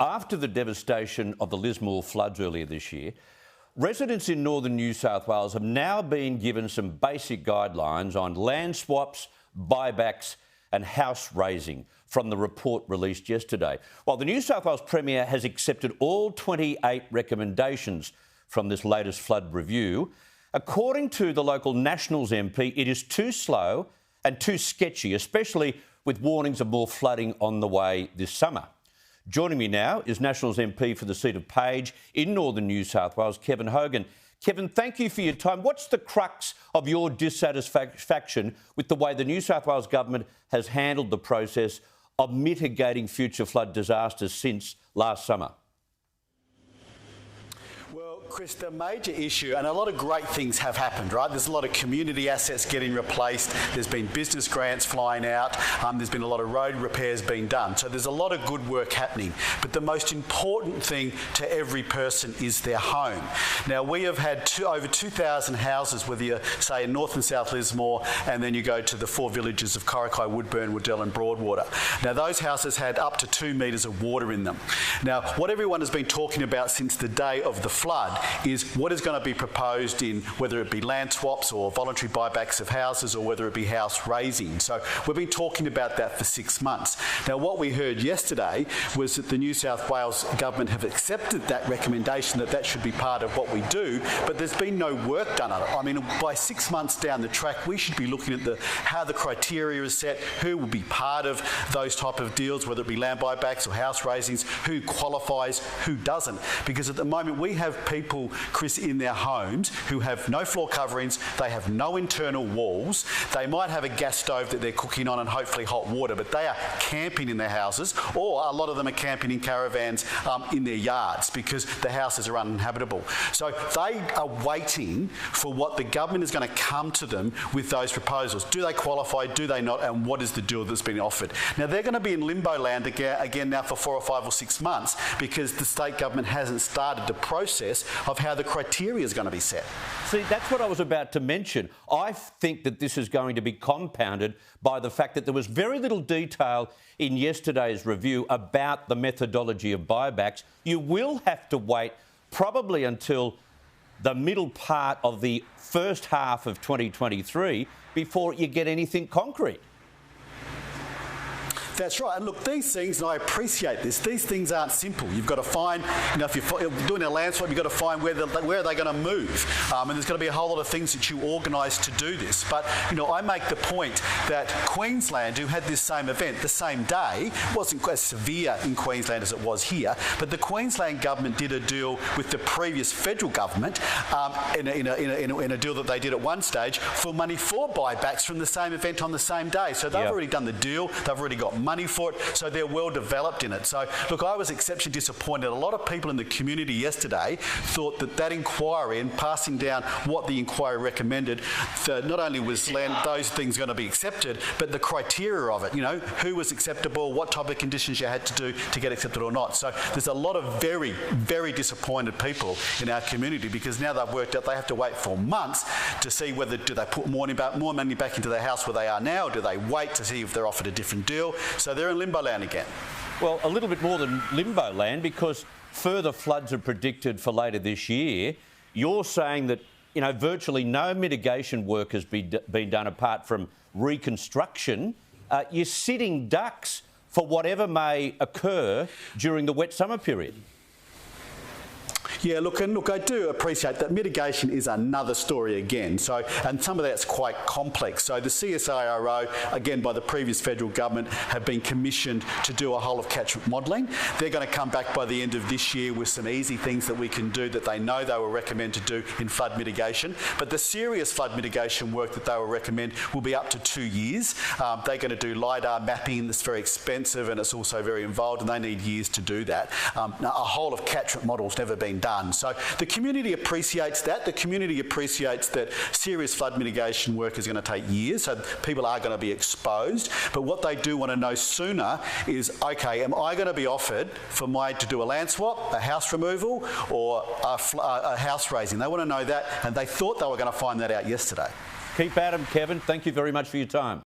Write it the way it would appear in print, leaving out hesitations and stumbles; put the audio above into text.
After the devastation of the Lismore floods earlier this year, residents in northern New South Wales have now been given some basic guidelines on land swaps, buybacks and house raising from the report released yesterday. While the New South Wales Premier has accepted all 28 recommendations from this latest flood review, according to the local Nationals MP, it is too slow and too sketchy, especially with warnings of more flooding on the way this summer. Joining me now is Nationals MP for the seat of Page in northern New South Wales, Kevin Hogan. Kevin, thank you for your time. What's the crux of your dissatisfaction with the way the New South Wales government has handled the process of mitigating future flood disasters since last summer? Chris, the major issue, and a lot of great things have happened, right? There's a lot of community assets getting replaced. There's been business grants flying out. There's been a lot of road repairs being done. So there's a lot of good work happening. But the most important thing to every person is their home. Now, we have had over 2,000 houses, whether you say in North and South Lismore, and then you go to the 4 villages of Corrikai, Woodburn, Woodell and Broadwater. Now, those houses had up to 2 metres of water in them. Now, what everyone has been talking about since the day of the flood is what is going to be proposed in whether it be land swaps or voluntary buybacks of houses or whether it be house raising. So we've been talking about that for 6 months. Now, what we heard yesterday was that the New South Wales government have accepted that recommendation that that should be part of what we do, but there's been no work done on it. I mean, by 6 months down the track, we should be looking at how the criteria is set, who will be part of those type of deals, whether it be land buybacks or house raisings, who qualifies, who doesn't. Because at the moment we have people, Chris, in their homes who have no floor coverings, they have no internal walls, they might have a gas stove that they're cooking on and hopefully hot water, but they are camping in their houses, or a lot of them are camping in caravans in their yards because the houses are uninhabitable. So they are waiting for what the government is going to come to them with those proposals. Do they qualify, do they not, and what is the deal that's been offered? Now, they're going to be in limbo land again now for 4 or 5 or 6 months because the state government hasn't started the process of how the criteria is going to be set. See, that's what I was about to mention. I think that this is going to be compounded by the fact that there was very little detail in yesterday's review about the methodology of buybacks. You will have to wait probably until the middle part of the first half of 2023 before you get anything concrete. That's right. And look, these things, and I appreciate this, these things aren't simple. You've got to find, if you're doing a land swap, you've got to find where are they going to move. And there's going to be a whole lot of things that you organise to do this. But, I make the point that Queensland, who had this same event the same day, wasn't as severe in Queensland as it was here, but the Queensland government did a deal with the previous federal government in a deal that they did at one stage for money for buybacks from the same event on the same day. So they've already done the deal. They've already got money for it, so they're well developed in it. So, look, I was exceptionally disappointed. A lot of people in the community yesterday thought that inquiry and passing down what the inquiry recommended, not only was those things going to be accepted, but the criteria of it, who was acceptable, what type of conditions you had to do to get accepted or not. So there's a lot of very, very disappointed people in our community because now they've worked out they have to wait for months to see whether do they put more money back into their house where they are now, or do they wait to see if they're offered a different deal. So they're in limbo land again. Well, a little bit more than limbo land because further floods are predicted for later this year. You're saying that, virtually no mitigation work has been done apart from reconstruction. You're sitting ducks for whatever may occur during the wet summer period. Yeah, look, I do appreciate that mitigation is another story again. And some of that's quite complex. So the CSIRO, again, by the previous federal government, have been commissioned to do a whole of catchment modelling. They're going to come back by the end of this year with some easy things that we can do that they know they will recommend to do in flood mitigation. But the serious flood mitigation work that they will recommend will be up to 2 years. They're going to do LiDAR mapping that's very expensive and it's also very involved, and they need years to do that. A whole of catchment model's never been done. So the community appreciates that. The community appreciates that serious flood mitigation work is going to take years, so people are going to be exposed. But what they do want to know sooner is, okay, am I going to be offered to do a land swap, a house removal, or a house raising? They want to know that, and they thought they were going to find that out yesterday. Keep at 'em, Kevin. Thank you very much for your time.